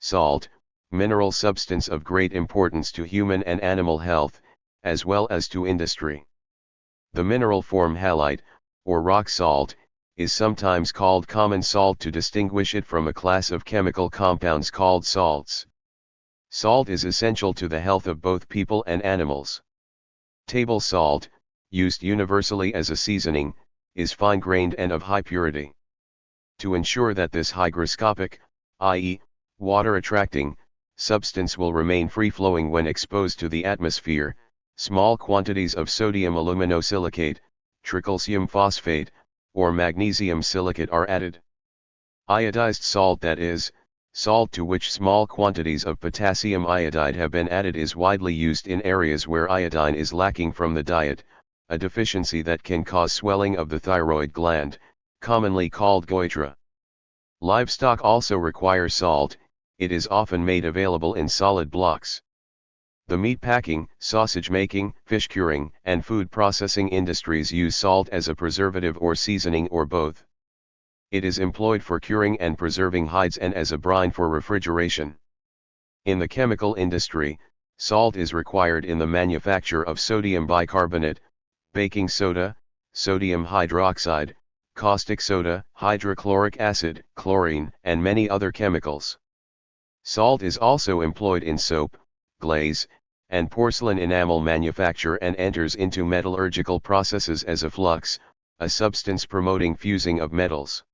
Salt, mineral substance of great importance to human and animal health, as well as to industry. The mineral form halite, or rock salt, is sometimes called common salt to distinguish it from a class of chemical compounds called salts. Salt is essential to the health of both people and animals. Table salt, used universally as a seasoning, is fine-grained and of high purity. To ensure that this hygroscopic, i.e., water-attracting, substance will remain free-flowing when exposed to the atmosphere, small quantities of sodium aluminosilicate, tricalcium phosphate, or magnesium silicate are added. Iodized salt, that is, salt to which small quantities of potassium iodide have been added, is widely used in areas where iodine is lacking from the diet, a deficiency that can cause swelling of the thyroid gland, commonly called goitre. Livestock also require salt. It is often made available in solid blocks. The meat packing, sausage making, fish curing, and food processing industries use salt as a preservative or seasoning or both. It is employed for curing and preserving hides and as a brine for refrigeration. In the chemical industry, salt is required in the manufacture of sodium bicarbonate, baking soda, sodium hydroxide, caustic soda, hydrochloric acid, chlorine, and many other chemicals. Salt is also employed in soap, glaze, and porcelain enamel manufacture and enters into metallurgical processes as a flux, a substance promoting fusing of metals.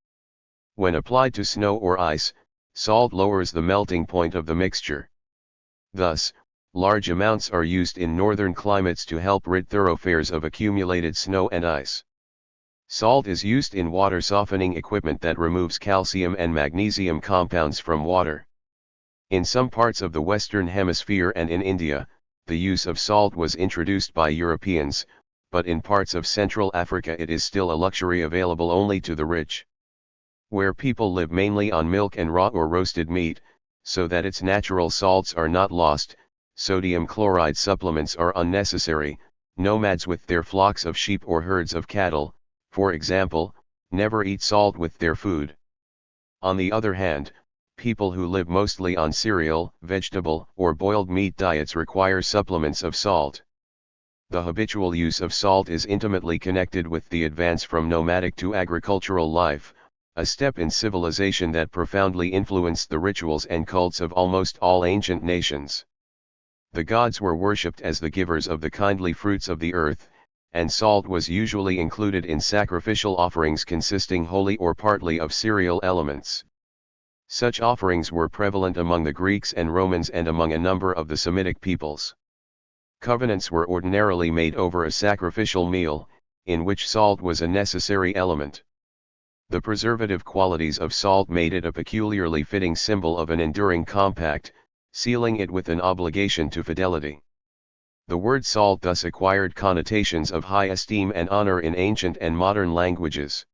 When applied to snow or ice, salt lowers the melting point of the mixture. Thus, large amounts are used in northern climates to help rid thoroughfares of accumulated snow and ice. Salt is used in water softening equipment that removes calcium and magnesium compounds from water. In some parts of the Western Hemisphere and in India, the use of salt was introduced by Europeans, but in parts of Central Africa it is still a luxury available only to the rich. Where people live mainly on milk and raw or roasted meat, so that its natural salts are not lost, sodium chloride supplements are unnecessary. Nomads with their flocks of sheep or herds of cattle, for example, never eat salt with their food. On the other hand, people who live mostly on cereal, vegetable, or boiled meat diets require supplements of salt. The habitual use of salt is intimately connected with the advance from nomadic to agricultural life, a step in civilization that profoundly influenced the rituals and cults of almost all ancient nations. The gods were worshipped as the givers of the kindly fruits of the earth, and salt was usually included in sacrificial offerings consisting wholly or partly of cereal elements. Such offerings were prevalent among the Greeks and Romans and among a number of the Semitic peoples. Covenants were ordinarily made over a sacrificial meal, in which salt was a necessary element. The preservative qualities of salt made it a peculiarly fitting symbol of an enduring compact, sealing it with an obligation to fidelity. The word salt thus acquired connotations of high esteem and honor in ancient and modern languages.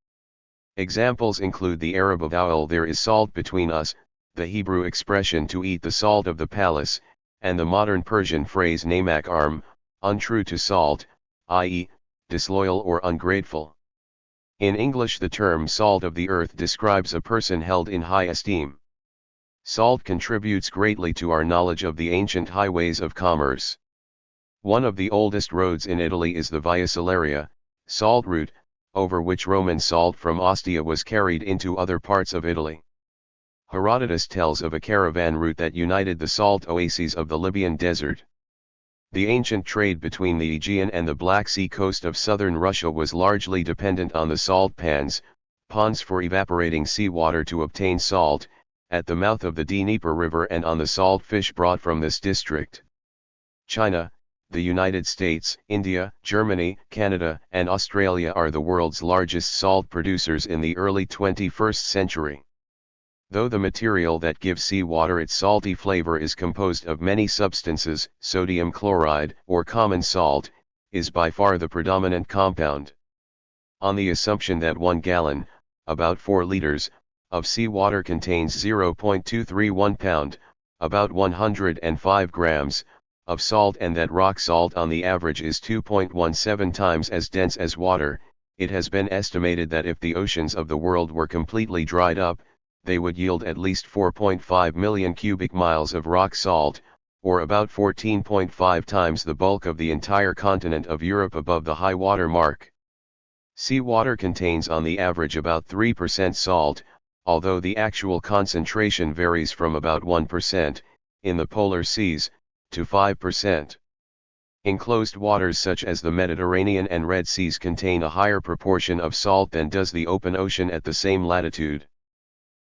Examples include the Arab avowal "there is salt between us," the Hebrew expression "to eat the salt of the palace," and the modern Persian phrase "namak arm," untrue to salt, i.e., disloyal or ungrateful. In English, the term salt of the earth describes a person held in high esteem. Salt contributes greatly to our knowledge of the ancient highways of commerce. One of the oldest roads in Italy is the Via Salaria, salt route, over which Roman salt from Ostia was carried into other parts of Italy. Herodotus tells of a caravan route that united the salt oases of the Libyan desert. The ancient trade between the Aegean and the Black Sea coast of southern Russia was largely dependent on the salt ponds for evaporating seawater to obtain salt, at the mouth of the Dnieper River and on the salt fish brought from this district. China, the United States, India, Germany, Canada, and Australia are the world's largest salt producers in the early 21st century. Though the material that gives seawater its salty flavor is composed of many substances, sodium chloride, or common salt, is by far the predominant compound. On the assumption that 1 gallon, about 4 liters, of seawater contains 0.231 pound, about 105 grams, of salt, and that rock salt on the average is 2.17 times as dense as water, it has been estimated that if the oceans of the world were completely dried up, they would yield at least 4.5 million cubic miles of rock salt, or about 14.5 times the bulk of the entire continent of Europe above the high water mark. Seawater contains on the average about 3% salt, although the actual concentration varies from about 1%, in the polar seas, to 5%. Enclosed waters such as the Mediterranean and Red Seas contain a higher proportion of salt than does the open ocean at the same latitude.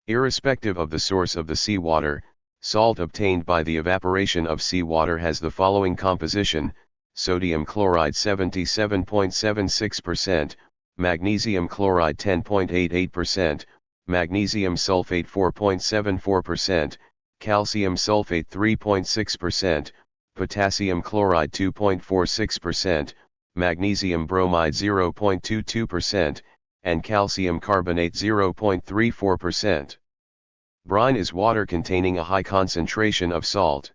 Irrespective of the source of the seawater, salt obtained by the evaporation of seawater has the following composition: sodium chloride 77.76%, magnesium chloride 10.88%, magnesium sulfate 4.74%, calcium sulfate 3.6%, potassium chloride 2.46%, magnesium bromide 0.22%, and calcium carbonate 0.34%. Brine is water containing a high concentration of salt.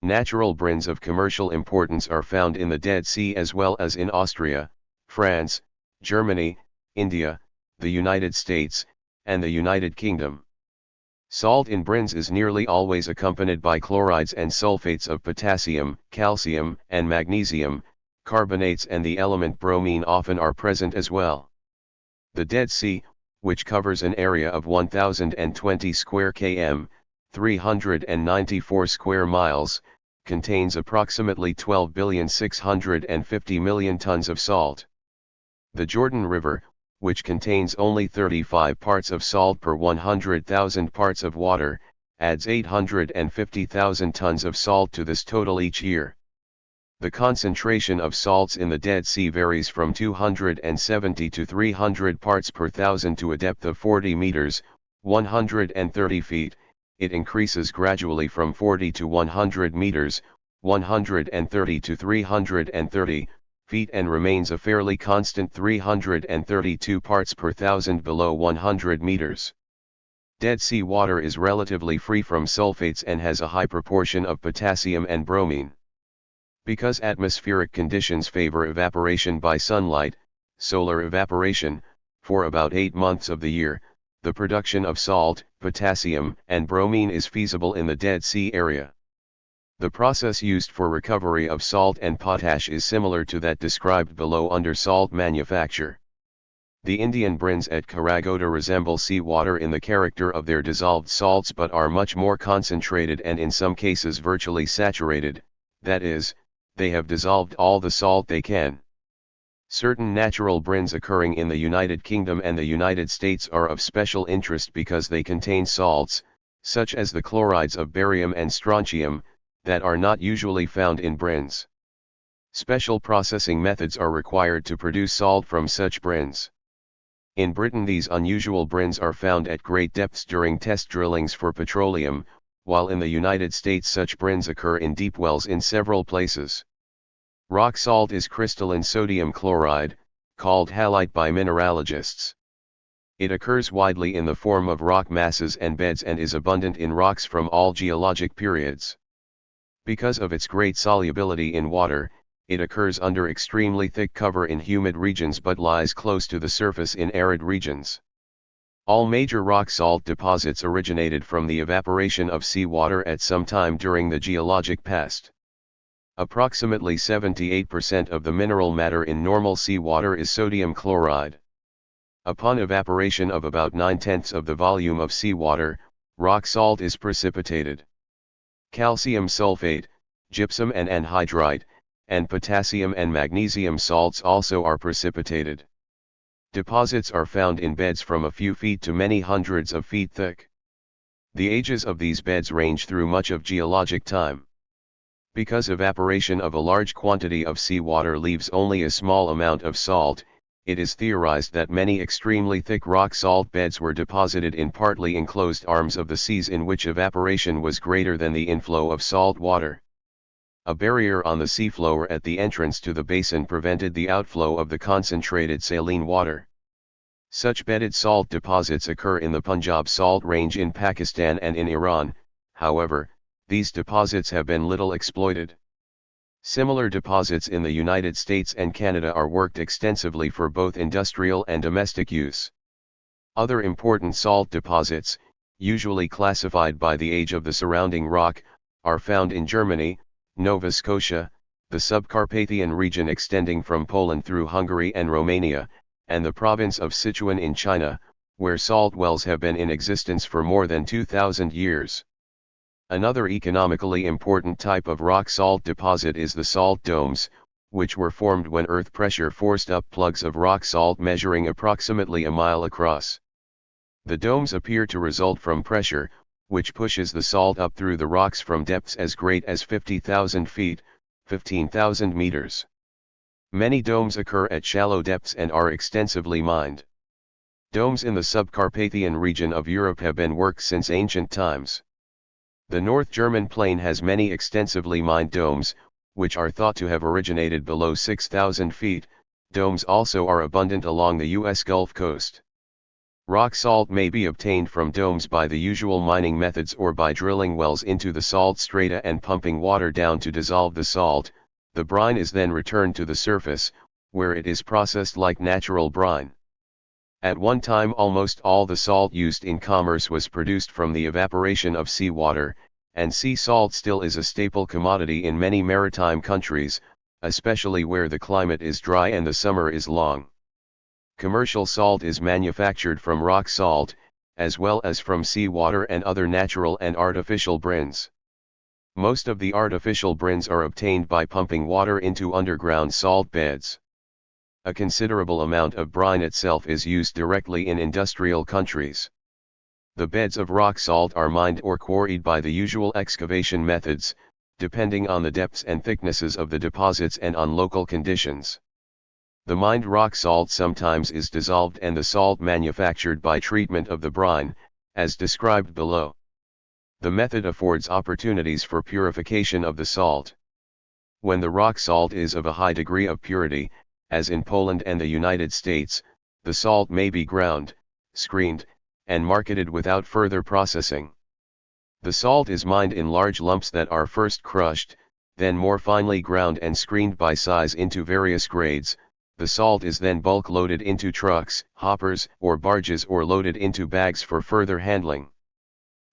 Natural brines of commercial importance are found in the Dead Sea as well as in Austria, France, Germany, India, the United States, and the United Kingdom. Salt in brines is nearly always accompanied by chlorides and sulfates of potassium, calcium, and magnesium. Carbonates and the element bromine often are present as well. The Dead Sea, which covers an area of 1,020 square km, 394 square miles, contains approximately 12,650,000,000 tons of salt. The Jordan River, which contains only 35 parts of salt per 100,000 parts of water, adds 850,000 tons of salt to this total each year. The concentration of salts in the Dead Sea varies from 270 to 300 parts per thousand to a depth of 40 meters, 130 feet. It increases gradually from 40 to 100 meters, 130 to 330 feet, and remains a fairly constant 332 parts per thousand below 100 meters. Dead Sea water is relatively free from sulfates and has a high proportion of potassium and bromine. Because atmospheric conditions favor evaporation by sunlight, solar evaporation, for about 8 months of the year, the production of salt, potassium, and bromine is feasible in the Dead Sea area. The process used for recovery of salt and potash is similar to that described below under salt manufacture. The Indian brines at Kharaghoda resemble seawater in the character of their dissolved salts but are much more concentrated and in some cases virtually saturated, that is, they have dissolved all the salt they can. Certain natural brines occurring in the United Kingdom and the United States are of special interest because they contain salts, such as the chlorides of barium and strontium, that are not usually found in brines. Special processing methods are required to produce salt from such brines. In Britain, these unusual brines are found at great depths during test drillings for petroleum, while in the United States such brines occur in deep wells in several places. Rock salt is crystalline sodium chloride, called halite by mineralogists. It occurs widely in the form of rock masses and beds and is abundant in rocks from all geologic periods. Because of its great solubility in water, it occurs under extremely thick cover in humid regions but lies close to the surface in arid regions. All major rock salt deposits originated from the evaporation of seawater at some time during the geologic past. Approximately 78% of the mineral matter in normal seawater is sodium chloride. Upon evaporation of about 9/10 of the volume of seawater, rock salt is precipitated. Calcium sulfate, gypsum and anhydrite, and potassium and magnesium salts also are precipitated. Deposits are found in beds from a few feet to many hundreds of feet thick. The ages of these beds range through much of geologic time. Because evaporation of a large quantity of seawater leaves only a small amount of salt, it is theorized that many extremely thick rock salt beds were deposited in partly enclosed arms of the seas in which evaporation was greater than the inflow of salt water. A barrier on the seafloor at the entrance to the basin prevented the outflow of the concentrated saline water. Such bedded salt deposits occur in the Punjab Salt Range in Pakistan and in Iran. However, these deposits have been little exploited. Similar deposits in the United States and Canada are worked extensively for both industrial and domestic use. Other important salt deposits, usually classified by the age of the surrounding rock, are found in Germany, Nova Scotia, the Subcarpathian region extending from Poland through Hungary and Romania, and the province of Sichuan in China, where salt wells have been in existence for more than 2,000 years. Another economically important type of rock salt deposit is the salt domes, which were formed when earth pressure forced up plugs of rock salt measuring approximately a mile across. The domes appear to result from pressure, which pushes the salt up through the rocks from depths as great as 50,000 feet, 15,000 meters. Many domes occur at shallow depths and are extensively mined. Domes in the Subcarpathian region of Europe have been worked since ancient times. The North German plain has many extensively mined domes, which are thought to have originated below 6,000 feet. Domes also are abundant along the U.S. Gulf Coast. Rock salt may be obtained from domes by the usual mining methods or by drilling wells into the salt strata and pumping water down to dissolve the salt. The brine is then returned to the surface, where it is processed like natural brine. At one time almost all the salt used in commerce was produced from the evaporation of seawater, and sea salt still is a staple commodity in many maritime countries, especially where the climate is dry and the summer is long. Commercial salt is manufactured from rock salt, as well as from seawater and other natural and artificial brines. Most of the artificial brines are obtained by pumping water into underground salt beds. A considerable amount of brine itself is used directly in industrial countries. The beds of rock salt are mined or quarried by the usual excavation methods, depending on the depths and thicknesses of the deposits and on local conditions. The mined rock salt sometimes is dissolved and the salt manufactured by treatment of the brine, as described below. The method affords opportunities for purification of the salt. When the rock salt is of a high degree of purity, as in Poland and the United States, the salt may be ground, screened, and marketed without further processing. The salt is mined in large lumps that are first crushed, then more finely ground and screened by size into various grades. The salt is then bulk loaded into trucks, hoppers, or barges or loaded into bags for further handling.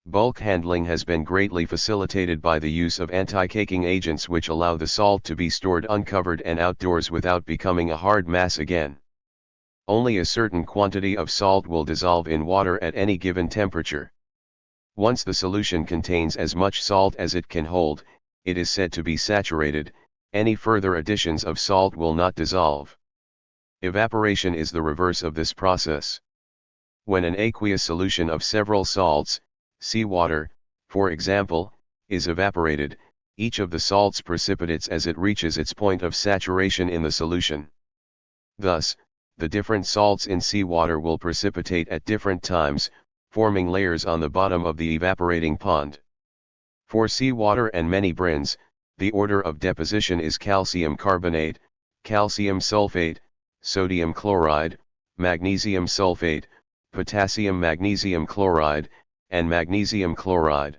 Bulk handling has been greatly facilitated by the use of anti-caking agents which allow the salt to be stored uncovered and outdoors without becoming a hard mass again. Only a certain quantity of salt will dissolve in water at any given temperature. Once the solution contains as much salt as it can hold, it is said to be saturated. Any further additions of salt will not dissolve. Evaporation is the reverse of this process. When an aqueous solution of several salts, seawater, for example, is evaporated, each of the salts precipitates as it reaches its point of saturation in the solution. Thus, the different salts in seawater will precipitate at different times, forming layers on the bottom of the evaporating pond. For seawater and many brines, the order of deposition is calcium carbonate, calcium sulfate, sodium chloride, magnesium sulfate, potassium magnesium chloride, and magnesium chloride.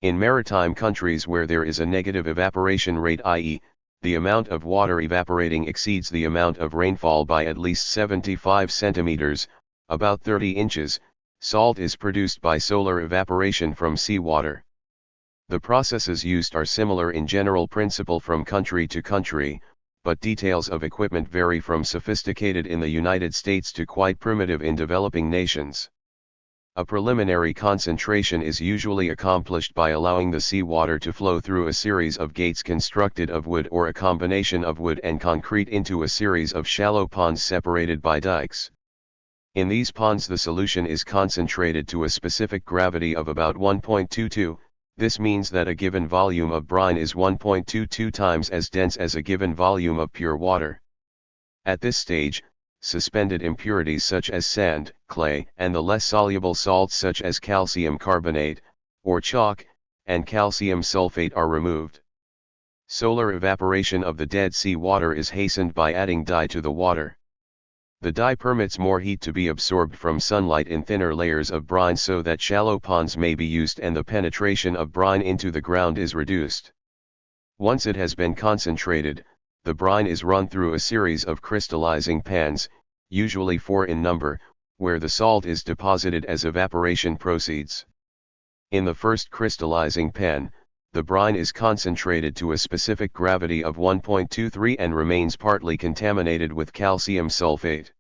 In maritime countries where there is a negative evaporation rate, i.e., the amount of water evaporating exceeds the amount of rainfall by at least 75 centimeters, about 30 inches, salt is produced by solar evaporation from seawater. The processes used are similar in general principle from country to country, but details of equipment vary from sophisticated in the United States to quite primitive in developing nations. A preliminary concentration is usually accomplished by allowing the seawater to flow through a series of gates constructed of wood or a combination of wood and concrete into a series of shallow ponds separated by dikes. In these ponds the solution is concentrated to a specific gravity of about 1.22. This means that a given volume of brine is 1.22 times as dense as a given volume of pure water. At this stage, suspended impurities such as sand, clay, and the less soluble salts such as calcium carbonate, or chalk, and calcium sulfate are removed. Solar evaporation of the dead sea water is hastened by adding dye to the water. The dye permits more heat to be absorbed from sunlight in thinner layers of brine so that shallow ponds may be used and the penetration of brine into the ground is reduced. Once it has been concentrated, the brine is run through a series of crystallizing pans, usually 4 in number, where the salt is deposited as evaporation proceeds. In the first crystallizing pan, the brine is concentrated to a specific gravity of 1.23 and remains partly contaminated with calcium sulfate.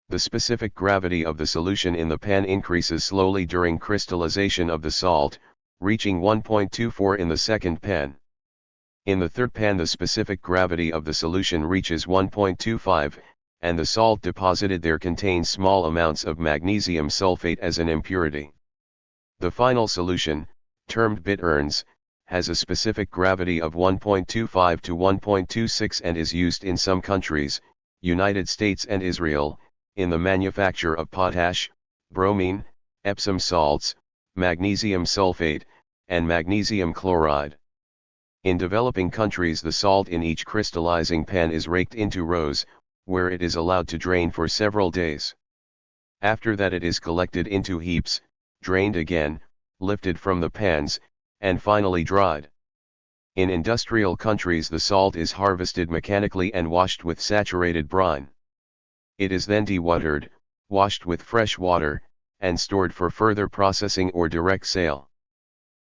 The specific gravity of the solution in the pan increases slowly during crystallization of the salt, reaching 1.24 in the second pan. In the third pan the specific gravity of the solution reaches 1.25, and the salt deposited there contains small amounts of magnesium sulfate as an impurity. The final solution, termed bitterns, has a specific gravity of 1.25 to 1.26 and is used in some countries, United States and Israel, in the manufacture of potash, bromine, Epsom salts, magnesium sulfate, and magnesium chloride. In developing countries the salt in each crystallizing pan is raked into rows, where it is allowed to drain for several days. After that it is collected into heaps, drained again, lifted from the pans, and finally dried. In industrial countries the salt is harvested mechanically and washed with saturated brine. It is then dewatered, washed with fresh water, and stored for further processing or direct sale.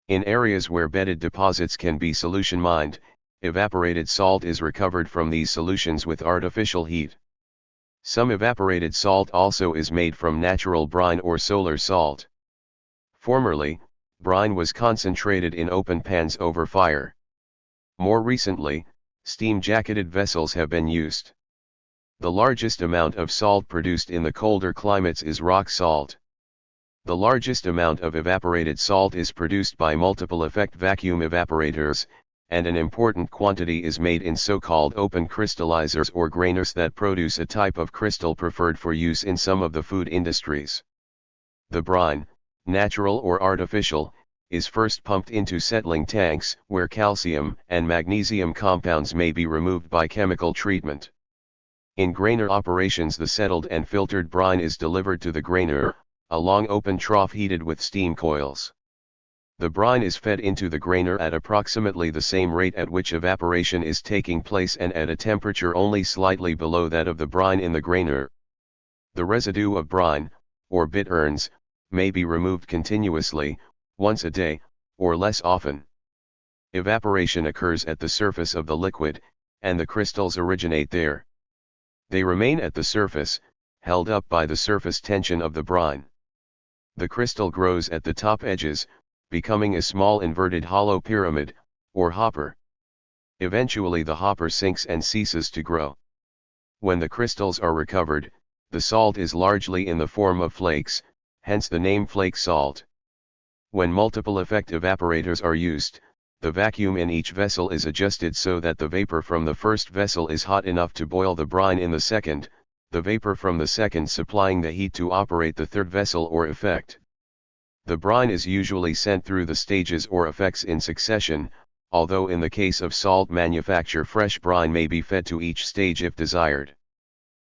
In areas where bedded deposits can be solution mined, evaporated salt is recovered from these solutions with artificial heat. Some evaporated salt also is made from natural brine or solar salt. Formerly, brine was concentrated in open pans over fire. More recently, steam-jacketed vessels have been used. The largest amount of salt produced in the colder climates is rock salt. The largest amount of evaporated salt is produced by multiple effect vacuum evaporators, and an important quantity is made in so-called open crystallizers or grainers that produce a type of crystal preferred for use in some of the food industries. The brine, natural or artificial, is first pumped into settling tanks where calcium and magnesium compounds may be removed by chemical treatment. In grainer operations the settled and filtered brine is delivered to the grainer, a long open trough heated with steam coils. The brine is fed into the grainer at approximately the same rate at which evaporation is taking place and at a temperature only slightly below that of the brine in the grainer. The residue of brine, or bitterns, may be removed continuously, once a day, or less often. Evaporation occurs at the surface of the liquid, and the crystals originate there. They remain at the surface, held up by the surface tension of the brine. The crystal grows at the top edges, becoming a small inverted hollow pyramid, or hopper. Eventually the hopper sinks and ceases to grow. When the crystals are recovered, the salt is largely in the form of flakes, hence the name flake salt. When multiple effect evaporators are used, the vacuum in each vessel is adjusted so that the vapor from the first vessel is hot enough to boil the brine in the second, the vapor from the second supplying the heat to operate the third vessel or effect. The brine is usually sent through the stages or effects in succession, although in the case of salt manufacture fresh brine may be fed to each stage if desired.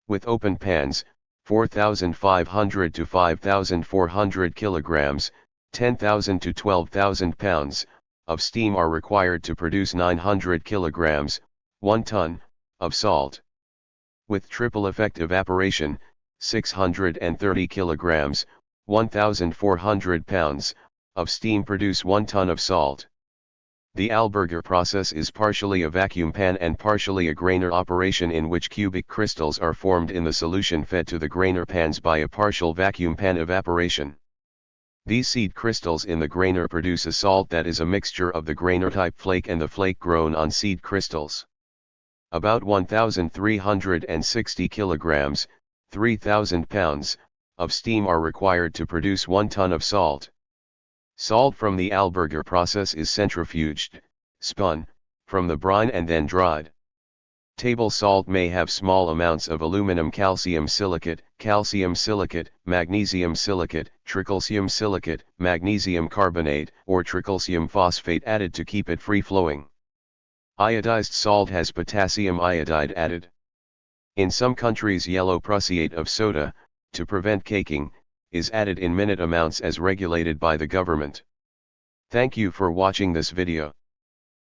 With open pans, 4,500 to 5,400 kilograms, 10,000 to 12,000 pounds, of steam are required to produce 900 kilograms, 1 ton, of salt. With triple effect evaporation, 630 kilograms, 1,400 pounds, of steam produce 1 ton of salt. The Alberger process is partially a vacuum pan and partially a grainer operation in which cubic crystals are formed in the solution fed to the grainer pans by a partial vacuum pan evaporation. These seed crystals in the grainer produce a salt that is a mixture of the grainer-type flake and the flake grown on seed crystals. About 1,360 kilograms, 3,000 pounds, of steam are required to produce 1 ton of salt. Salt from the Alberger process is centrifuged, spun, from the brine and then dried. Table salt may have small amounts of aluminum calcium silicate, magnesium silicate, tricalcium silicate, magnesium carbonate, or tricalcium phosphate added to keep it free-flowing. Iodized salt has potassium iodide added. In some countries yellow prussiate of soda, to prevent caking, is added in minute amounts as regulated by the government. Thank you for watching this video.